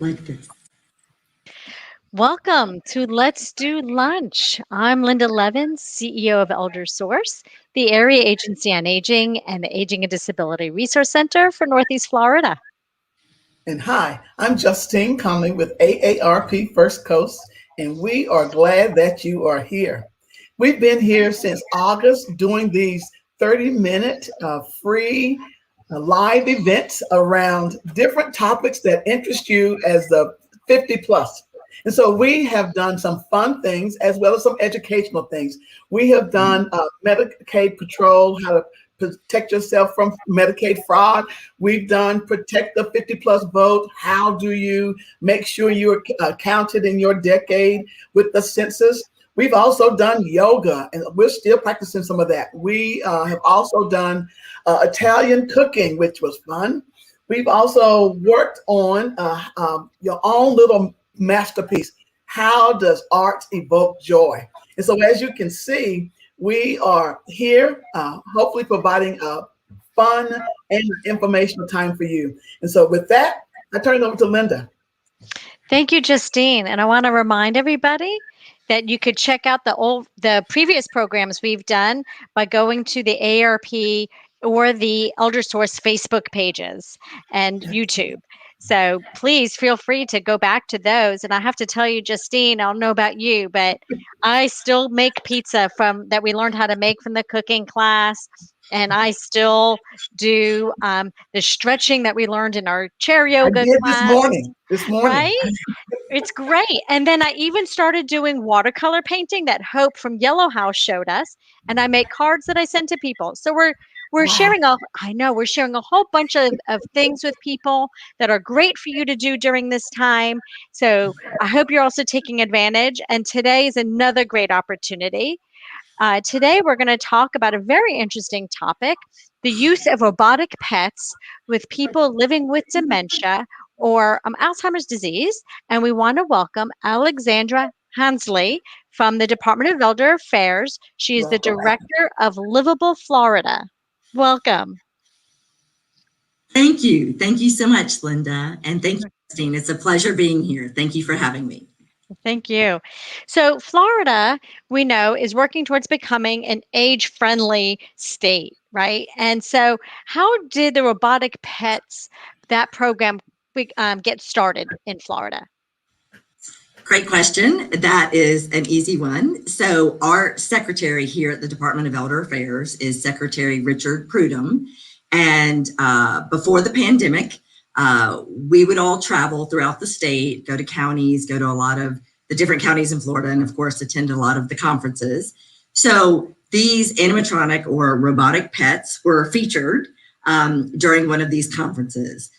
like this. Welcome to Let's Do Lunch. I'm Linda Levins, CEO of ElderSource, the area agency on aging and the Aging and Disability Resource Center for Northeast Florida. And hi, I'm Justine Conley with AARP First Coast, and we are glad that you are here. We've been here since August doing these 30-minute free live events around different topics that interest you as the 50 plus. And so we have done some fun things as well as some educational things. We have done Medicaid patrol, how to protect yourself from Medicaid fraud. We've done protect the 50 plus vote. How do you make sure you're counted in your decade with the census? We've also done yoga, and we're still practicing some of that. We have also done Italian cooking, which was fun. We've also worked on your own little masterpiece. How does art evoke joy? And so as you can see, we are here hopefully providing a fun and informational time for you. And so with that, I turn it over to Linda. Thank you, Justine. And I want to remind everybody that you could check out the previous programs we've done by going to the AARP or the ElderSource Facebook pages and YouTube. So please feel free to go back to those. And I have to tell you, Justine, I don't know about you, but I still make pizza that we learned how to make from the cooking class. And I still do the stretching that we learned in our chair yoga class. This morning. Right? It's great. And then I even started doing watercolor painting that Hope from Yellow House showed us. And I make cards that I send to people. So we're sharing we're sharing a whole bunch of things with people that are great for you to do during this time. So I hope you're also taking advantage. And today is another great opportunity. Today, we're going to talk about a very interesting topic, the use of robotic pets with people living with dementia or Alzheimer's disease. And we want to welcome Alexandra Hansley from the Department of Elder Affairs. She is the director of Livable Florida. Welcome. Thank you. Thank you so much, Linda. And thank you, Christine. It's a pleasure being here. Thank you for having me. Thank you. So Florida, we know, is working towards becoming an age-friendly state, right? And so how did the robotic pets, that program, get started in Florida? Great question. That is an easy one. So our secretary here at the Department of Elder Affairs is Secretary Richard Prudhomme. And before the pandemic, we would all travel throughout the state, go to counties, go to a lot of the different counties in Florida, and of course, attend a lot of the conferences. So these animatronic or robotic pets were featured during one of these conferences.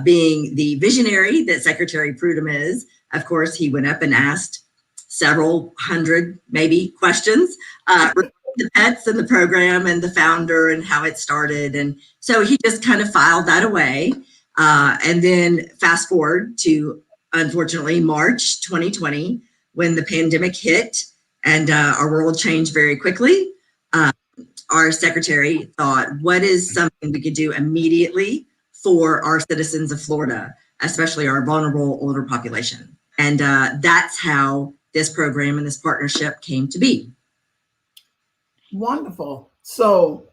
Being the visionary that Secretary Prudhomme is, of course, he went up and asked several hundred, maybe, questions regarding the pets and the program and the founder and how it started. And so he just kind of filed that away. And then fast forward to, unfortunately, March 2020, when the pandemic hit and our world changed very quickly. Our secretary thought, what is something we could do immediately for our citizens of Florida, especially our vulnerable older population? And that's how this program and this partnership came to be. Wonderful. So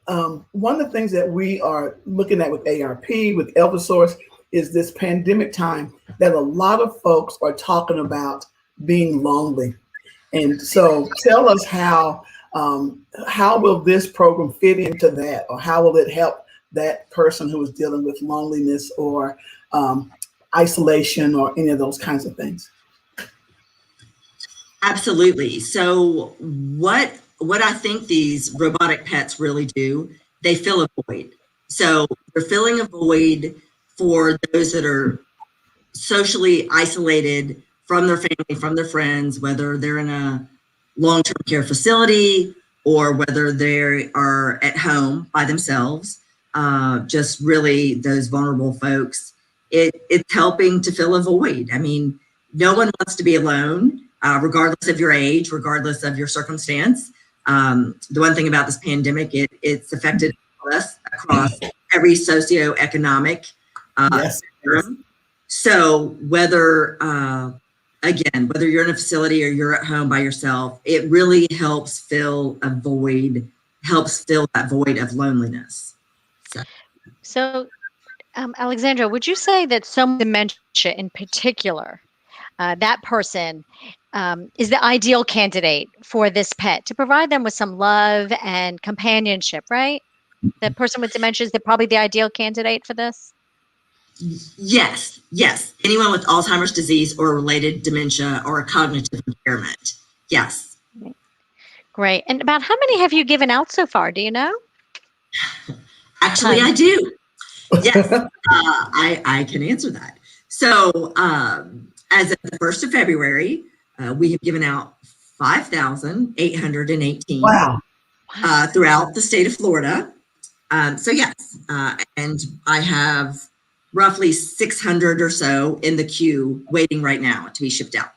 one of the things that we are looking at with AARP, with ElderSource, is this pandemic time that a lot of folks are talking about being lonely. And so tell us how will this program fit into that, or how will it help that person who is dealing with loneliness or isolation or any of those kinds of things? Absolutely. So what I think these robotic pets really do, they fill a void. So they're filling a void for those that are socially isolated from their family, from their friends, whether they're in a long-term care facility or whether they are at home by themselves, just really those vulnerable folks. It's helping to fill a void. I mean, no one wants to be alone, regardless of your age, regardless of your circumstance. The one thing about this pandemic, it's affected us across every socioeconomic spectrum. So whether, whether you're in a facility or you're at home by yourself, it really helps fill that void of loneliness. So, Alexandra, would you say that someone with dementia in particular, that person is the ideal candidate for this pet to provide them with some love and companionship, right? The person with dementia is probably the ideal candidate for this? Yes, yes. Anyone with Alzheimer's disease or related dementia or a cognitive impairment. Yes. Great. And about how many have you given out so far? Do you know? Actually, I do. Yes, I can answer that. So as of the 1st of February, we have given out 5,818 throughout the state of Florida. So yes, and I have roughly 600 or so in the queue waiting right now to be shipped out.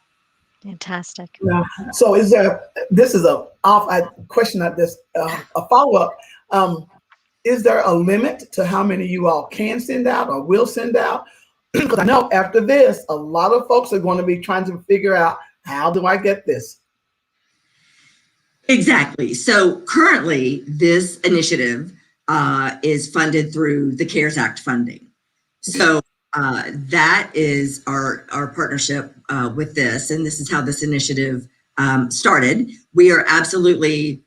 Fantastic. Yeah. So this is a question at this, a follow-up. Is there a limit to how many you all can send out or will send out? Because I know after this, a lot of folks are going to be trying to figure out, how do I get this? Exactly. So currently this initiative is funded through the CARES Act funding. So that is our partnership with this, and this is how this initiative started. We are absolutely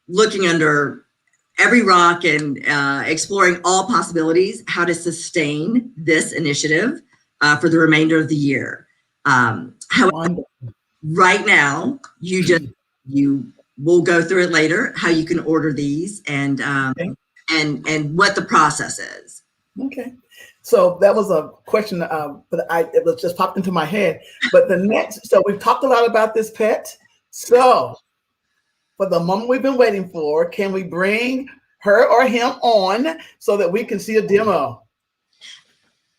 looking under every rock and exploring all possibilities, how to sustain this initiative for the remainder of the year. However, right now, we'll go through it later, how you can order these and what the process is. Okay. So that was a question, but it was just popped into my head. But so we've talked a lot about this pet. So for the moment we've been waiting for, can we bring her or him on so that we can see a demo?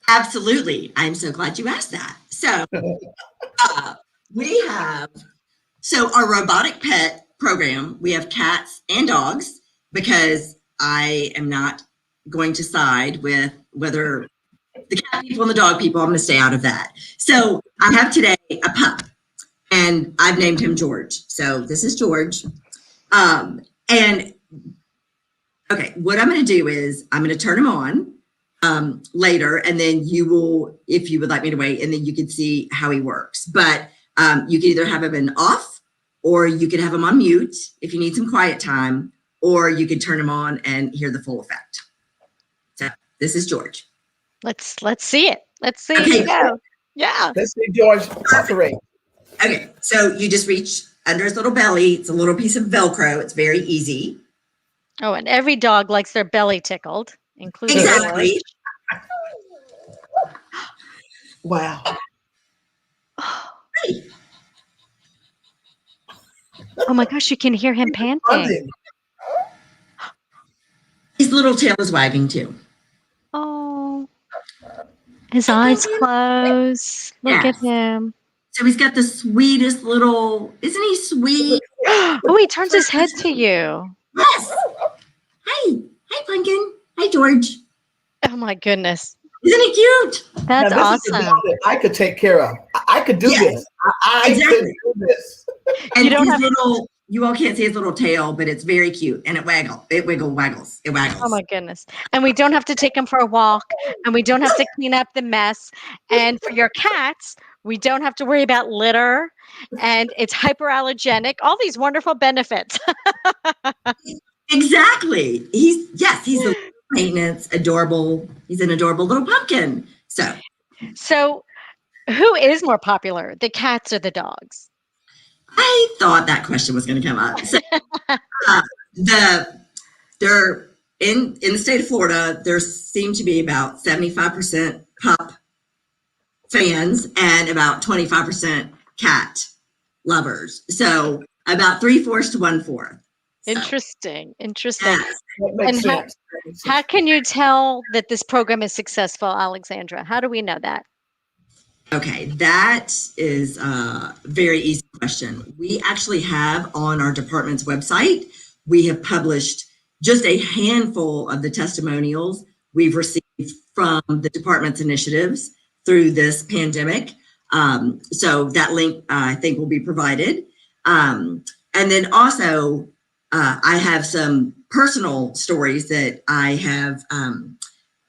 Absolutely. I'm so glad you asked that. So we have, our robotic pet program, we have cats and dogs, because I am not going to side with whether the cat people and the dog people. I'm going to stay out of that. So I have today a pup, and I've named him George. So this is George. And okay, what I'm going to do is I'm going to turn him on later, and then you will, if you would like me to wait, and then you can see how he works. But you can either have him in off, or you could have him on mute if you need some quiet time, or you can turn him on and hear the full effect. So this is George. Let's see it. Let's see Okay. it go. Yeah. Let's see George operate. Okay, so you just reach under his little belly. It's a little piece of Velcro. It's very easy. Oh, and every dog likes their belly tickled, including Exactly. George. Wow. Hey. Oh my gosh, you can hear him panting. His little tail is wagging too. Oh, his eyes closed. Look at him. So he's got the sweetest little, isn't he sweet? Oh, he turns his head to you. Yes. Hi, Pumpkin. Hi, George. Oh my goodness. Isn't he cute? That's Now, this is a awesome. dog that I could take care of. I could do this. I could do this. And You don't his have little, you all can't see his little tail, but it's very cute, and it waggles. Oh my goodness. And we don't have to take him for a walk, and we don't have to clean up the mess. And for your cats, we don't have to worry about litter, and it's hyperallergenic, all these wonderful benefits. Exactly. He's a maintenance, adorable. He's an adorable little pumpkin. So Who is more popular, the cats or the dogs? I thought that question was going to come up. So, they're in the state of Florida, there seem to be about 75% pup fans and about 25% cat lovers. So about 3/4 to 1/4. So, Interesting. yes. That makes And sense. how can you tell that this program is successful, Alexandra? How do we know that? Okay, that is a very easy question. We actually have on our department's website, we have published just a handful of the testimonials we've received from the department's initiatives through this pandemic. So that link, I think, will be provided. And then also, I have some personal stories that I have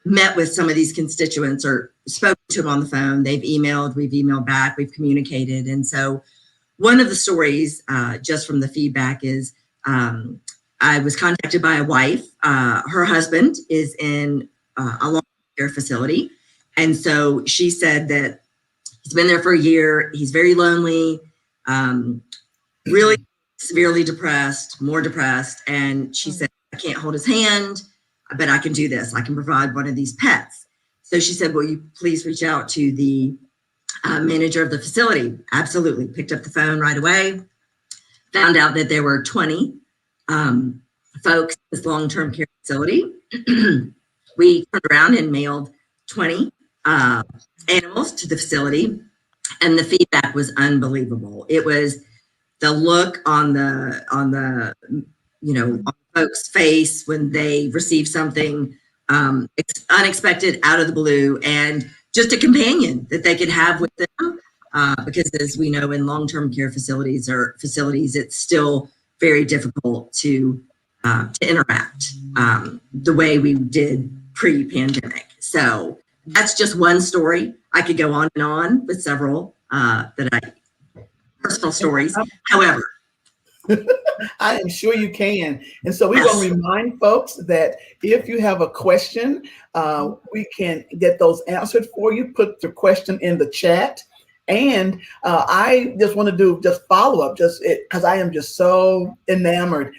met with some of these constituents or spoken to them on the phone. They've emailed, we've emailed back, we've communicated. And so one of the stories, just from the feedback, is I was contacted by a wife. Her husband is in a long care facility. And so she said that he's been there for a year. He's very lonely, really severely depressed, more depressed. And she said, I can't hold his hand, but I can do this. I can provide one of these pets. So she said, will you please reach out to the manager of the facility? Absolutely. Picked up the phone right away. Found out that there were 20 folks in this long-term care facility. We turned around and mailed 20 animals to the facility, and the feedback was unbelievable. It was the look on the on folks' face when they receive something unexpected, out of the blue, and just a companion that they could have with them. Because as we know, in long-term care facilities, it's still very difficult to interact the way we did pre-pandemic. So that's just one story. I could go on and on with several personal stories. However, I am sure you can. And so we're going to remind folks that if you have a question, we can get those answered for you. Put your question in the chat. And I just want to do just follow up, just because I am just so enamored.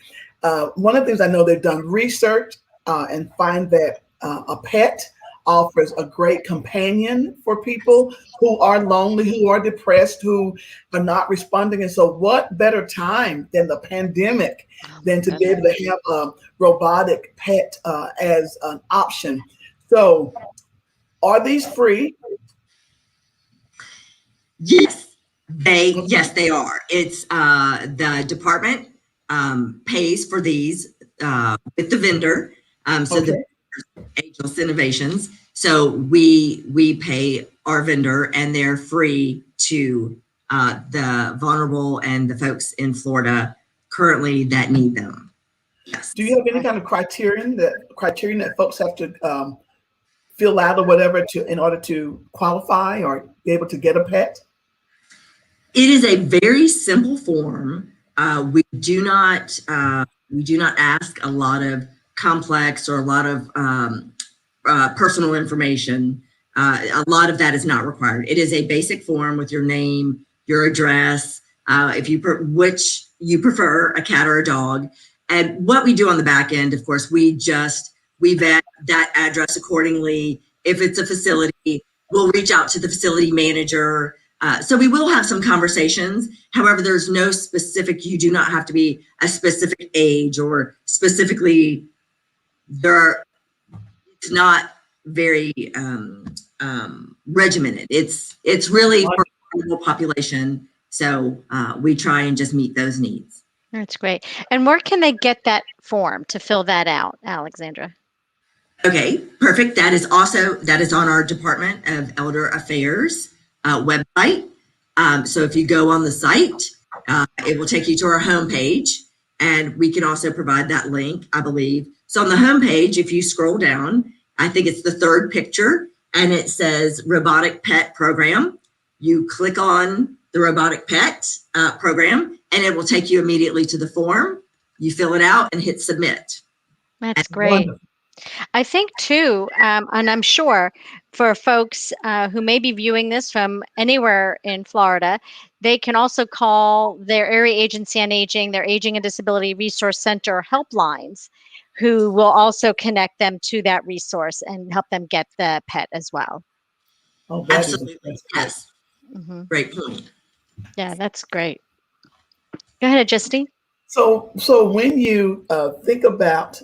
One of the things I know, they've done research and find that a pet offers a great companion for people who are lonely, who are depressed, who are not responding. And so what better time than the pandemic than to be able to have a robotic pet as an option. So are these free? Yes, they are. It's the department pays for these with the vendor. The Ageless Innovations. So we pay our vendor, and they're free to the vulnerable and the folks in Florida currently that need them. Yes. Do you have any kind of criterion that folks have to fill out or whatever in order to qualify or be able to get a pet? It is a very simple form. We do not ask a lot of complex or a lot of personal information. A lot of that is not required. It is a basic form with your name, your address, which you prefer, a cat or a dog. And what we do on the back end, of course, we vet that address accordingly. If it's a facility, we'll reach out to the facility manager. So we will have some conversations. However, there's no specific, you do not have to be a specific age or specifically it's not very regimented. It's really for the whole population. So we try and just meet those needs. That's great. And where can they get that form to fill that out, Alexandra? Okay, perfect. That is on our Department of Elder Affairs website. So if you go on the site, it will take you to our homepage, and we can also provide that link, I believe. So on the homepage, if you scroll down, I think it's the third picture, and it says Robotic Pet Program. You click on the Robotic Pet Program, and it will take you immediately to the form. You fill it out and hit submit. That's great. Wonderful. I think too, and I'm sure for folks who may be viewing this from anywhere in Florida, they can also call their area agency on aging, their aging and disability resource center helplines, who will also connect them to that resource and help them get the pet as well. Oh, absolutely. Yes. Mm-hmm. Great point. Yeah, that's great. Go ahead, Justine. So when you think about,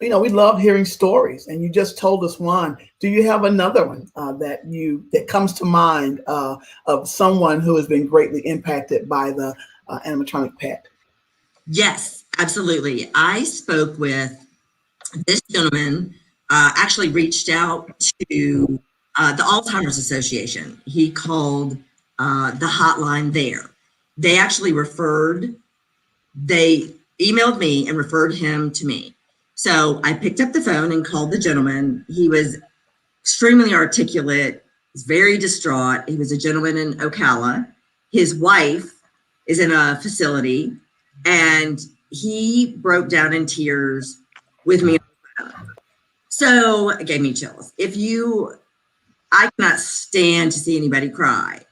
we love hearing stories, and you just told us one. Do you have another one that comes to mind of someone who has been greatly impacted by the animatronic pet? Yes, absolutely. I spoke with this gentleman, actually reached out to the Alzheimer's Association. He called the hotline there. They actually they emailed me and referred him to me. So I picked up the phone and called the gentleman. He was extremely articulate, was very distraught. He was a gentleman in Ocala. His wife is in a facility, and he broke down in tears with me. So it gave me chills. I cannot stand to see anybody cry,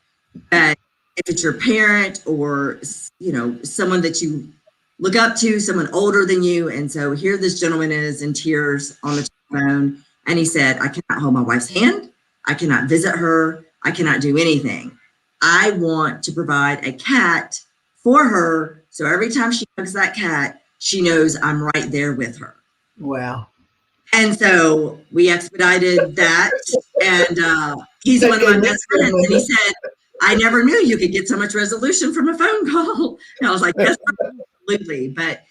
but if it's your parent or, someone that you look up to, someone older than you. And so here this gentleman is in tears on the phone. And he said, I cannot hold my wife's hand. I cannot visit her. I cannot do anything. I want to provide a cat for her. So every time she hugs that cat, she knows I'm right there with her. Wow. And so we expedited that. And he's one of my best friends. And he said, I never knew you could get so much resolution from a phone call. And I was like, yes, absolutely. But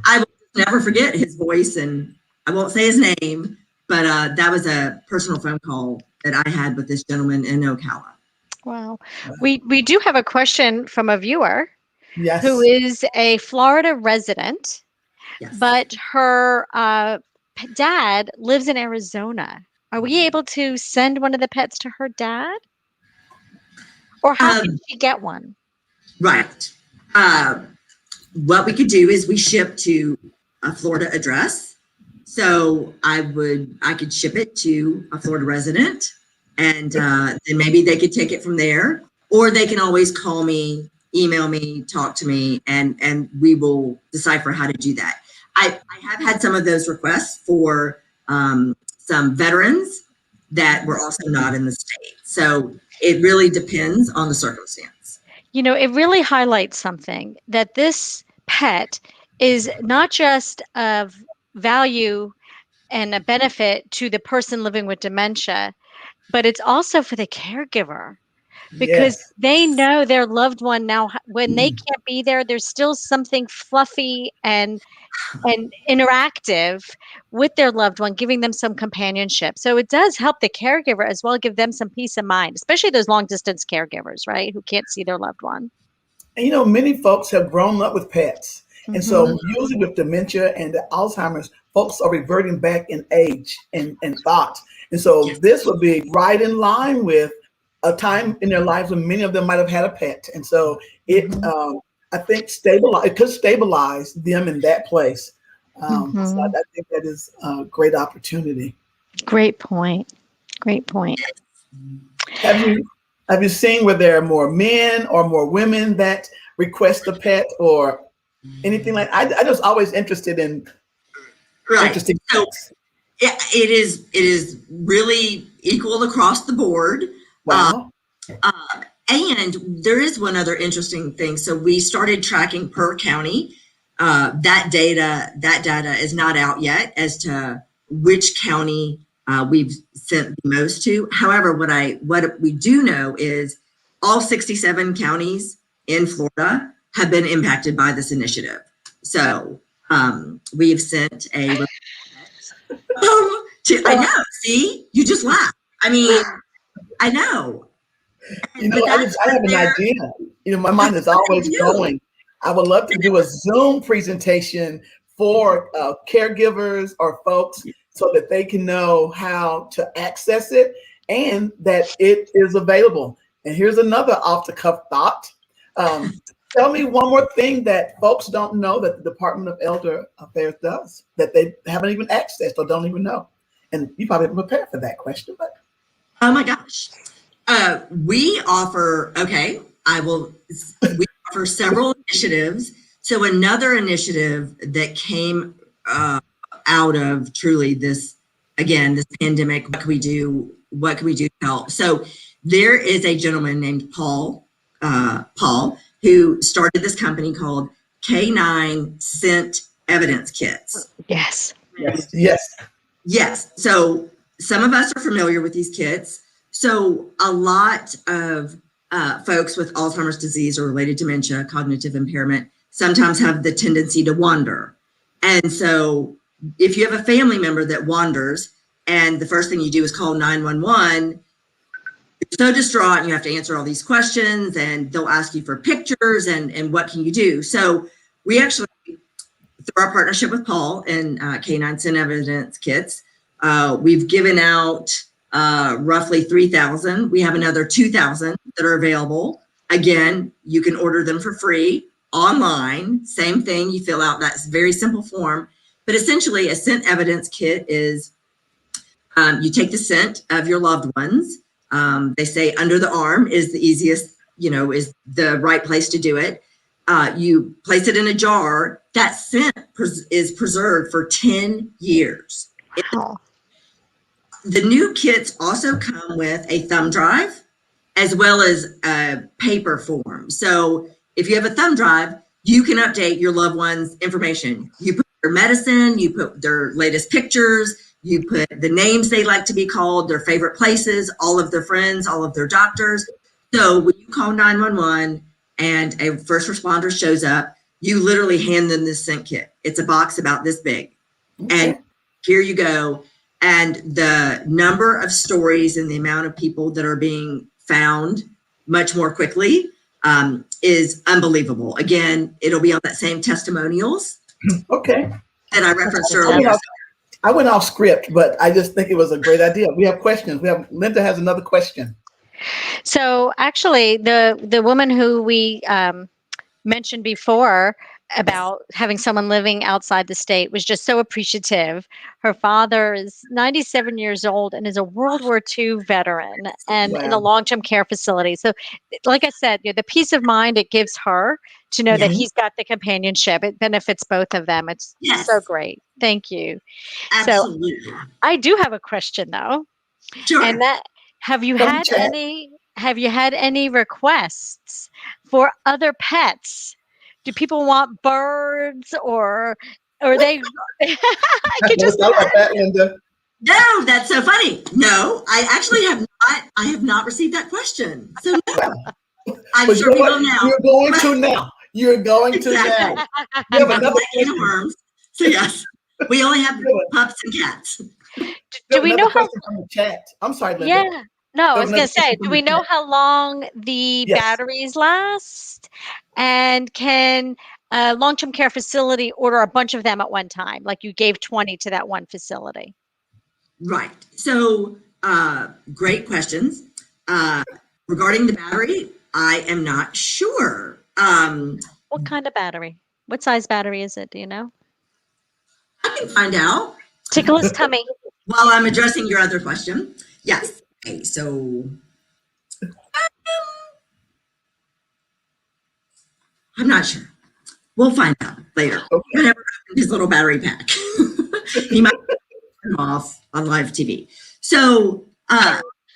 I will never forget his voice, and I won't say his name, but that was a personal phone call that I had with this gentleman in Ocala. Wow. We do have a question from a viewer Yes. who is a Florida resident, Yes. but her dad lives in Arizona. Are we able to send one of the pets to her dad? Or how can she get one? Right. What we could do is we ship to a Florida address. So I could ship it to a Florida resident, and then maybe they could take it from there, or they can always call me, email me, talk to me, and we will decipher how to do that. I have had some of those requests for some veterans that were also not in the state. So it really depends on the circumstance. It really highlights something, that this pet is not just of value and a benefit to the person living with dementia, but it's also for the caregiver, because Yes. they know their loved one now, when they can't be there, there's still something fluffy and interactive with their loved one, giving them some companionship. So it does help the caregiver as well, give them some peace of mind, especially those long distance caregivers, right, who can't see their loved one. And many folks have grown up with pets. And so usually with dementia and the Alzheimer's, folks are reverting back in age and thought. And so this would be right in line with a time in their lives when many of them might have had a pet. And so I think it could stabilize them in that place. So I think that is a great opportunity. Great point. Great point. Have you seen where there are more men or more women that request a pet or anything like? I just always interested in interesting. So it is really equal across the board. Wow. And there is one other interesting thing. So we started tracking per county. That data is not out yet as to which county we've sent the most to. However, what we do know is all 67 counties in Florida have been impacted by this initiative. So we have sent a I know. See, you just laugh. I mean, I know. I have an idea. My mind is always going. I would love to do a Zoom presentation for caregivers or folks so that they can know how to access it and that it is available. And here's another off-the-cuff thought. Tell me one more thing that folks don't know that the Department of Elder Affairs does that they haven't even accessed or don't even know. And you probably didn't prepare for that question, but. Oh my gosh. We offer several initiatives. So another initiative that came out of truly this pandemic, what can we do to help? So there is a gentleman named Paul, who started this company called K9 Scent Evidence Kits. Yes. Yes. So some of us are familiar with these kits. So a lot of folks with Alzheimer's disease or related dementia, cognitive impairment, sometimes have the tendency to wander. And so if you have a family member that wanders and the first thing you do is call 911, you're so distraught and you have to answer all these questions, and they'll ask you for pictures and what can you do. So we actually, through our partnership with Paul and Canine Scent Evidence Kits, we've given out roughly 3,000. We have another 2,000 that are available. Again, you can order them for free online. Same thing, you fill out that very simple form. But essentially, a scent evidence kit is you take the scent of your loved ones. They say under the arm is the easiest, is the right place to do it. You place it in a jar. That scent is preserved for 10 years. Wow. The new kits also come with a thumb drive as well as a paper form. So if you have a thumb drive, you can update your loved one's information. You put their medicine, you put their latest pictures, you put the names they like to be called, their favorite places, all of their friends, all of their doctors. So when you call 911 and a first responder shows up, you literally hand them this scent kit. It's a box about this big. Okay. And here you go. And the number of stories and the amount of people that are being found much more quickly is unbelievable. Again, it'll be on that same testimonials. Okay. That I referenced earlier. I went off script, but I just think it was a great idea. We have questions. Linda has another question. So actually, the woman who we mentioned before about having someone living outside the state was just so appreciative. Her father is 97 years old and is a World War II veteran and in a long-term care facility. So like I said, the peace of mind it gives her to know that he's got the companionship. It benefits both of them. It's so great. Thank you. Absolutely. So I do have a question though. Sure. And that have you had any requests for other pets? Do people want birds or they I just like that, Linda. No, that's so funny. No, I actually have not. I have not received that question. So no. I'm sure we will now. You're going to now. You're going to now. We have another can of worms. So yes, we only have pups and cats. Do we know how? From the chat. I'm sorry, Linda. Yeah. No, I was going to say, do we know how long the batteries last? And can a long-term care facility order a bunch of them at one time? Like you gave 20 to that one facility. Right. So great questions. Regarding the battery, I am not sure. What kind of battery? What size battery is it? Do you know? I can find out. Tickle his tummy. While I'm addressing your other question. Yes. Okay, so I'm not sure. We'll find out later. Okay. I never opened his little battery pack. He might turn off on live TV. So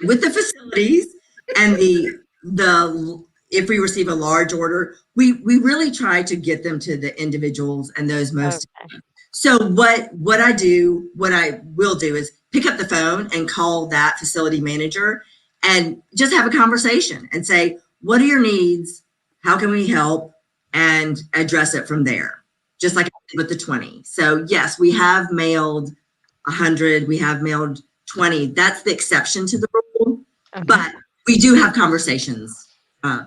with the facilities and the if we receive a large order, we really try to get them to the individuals and those most. Okay. So what I will do is pick up the phone and call that facility manager and just have a conversation and say, what are your needs? How can we help? And address it from there, just like I did with the 20. So yes, we have mailed 100, we have mailed 20. That's the exception to the rule, but we do have conversations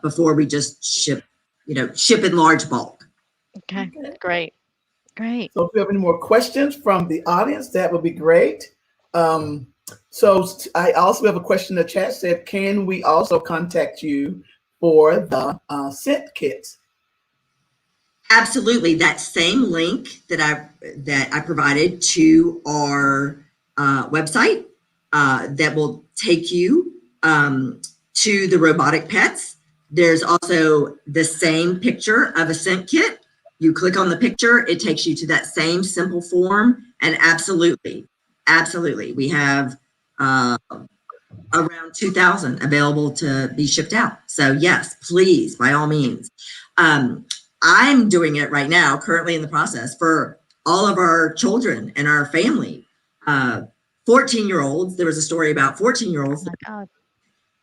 before we just ship in large bulk. Okay, great. Great. So if you have any more questions from the audience, that would be great. So I also have a question in the chat said, can we also contact you for the scent kits? Absolutely. That same link that I provided to our website that will take you to the robotic pets. There's also the same picture of a scent kit. You click on the picture, it takes you to that same simple form. And absolutely, we have around 2,000 available to be shipped out. So yes, please, by all means. I'm doing it right now, currently in the process for all of our children and our family. 14-year-olds, there was a story about 14-year-olds.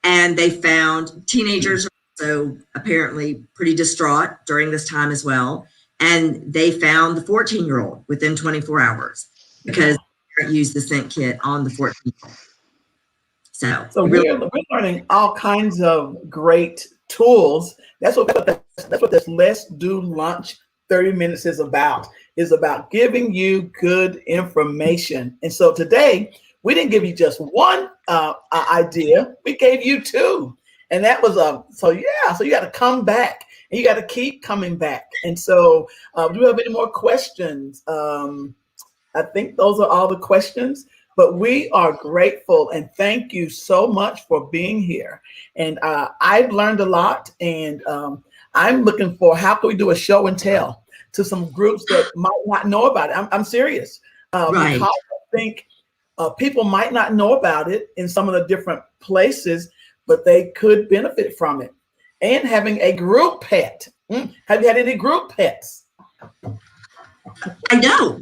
And they found teenagers, so apparently pretty distraught during this time as well. And they found the 14-year-old within 24 hours because they used the scent kit on the 14-year-old. So really, we're learning all kinds of great tools. That's what this Let's Do Lunch 30 minutes is about giving you good information. And so today, we didn't give you just one idea, we gave you two. And that was so you got to come back and you got to keep coming back. And so, do you have any more questions? I think those are all the questions, but we are grateful and thank you so much for being here. And I've learned a lot, and I'm looking for how can we do a show and tell to some groups that might not know about it. I'm serious right. because I think people might not know about it in some of the different places, but they could benefit from it. And having a group pet. Have you had any group pets? I know.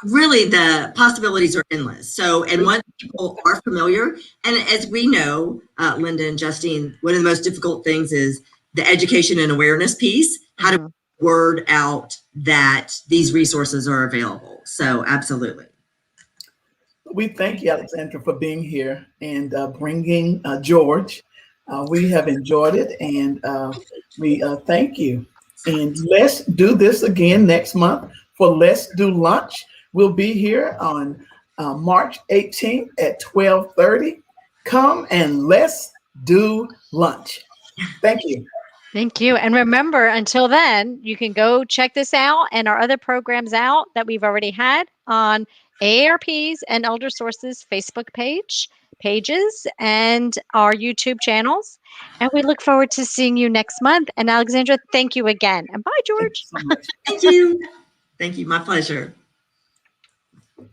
Really, the possibilities are endless. So, and once people are familiar, and as we know, Linda and Justine, one of the most difficult things is the education and awareness piece. How to word out that these resources are available. So, absolutely. We thank you, Alexandra, for being here and bringing George. We have enjoyed it, and we thank you. And let's do this again next month for Let's Do Lunch. We'll be here on March 18th at 12:30. Come and let's do lunch. Thank you. Thank you. And remember, until then, you can go check this out and our other programs out that we've already had on AARP's and ElderSource's Facebook pages and our YouTube channels. And we look forward to seeing you next month. And Alexandra, thank you again. And bye, Thank you George. so much. Thank you. Thank you. My pleasure.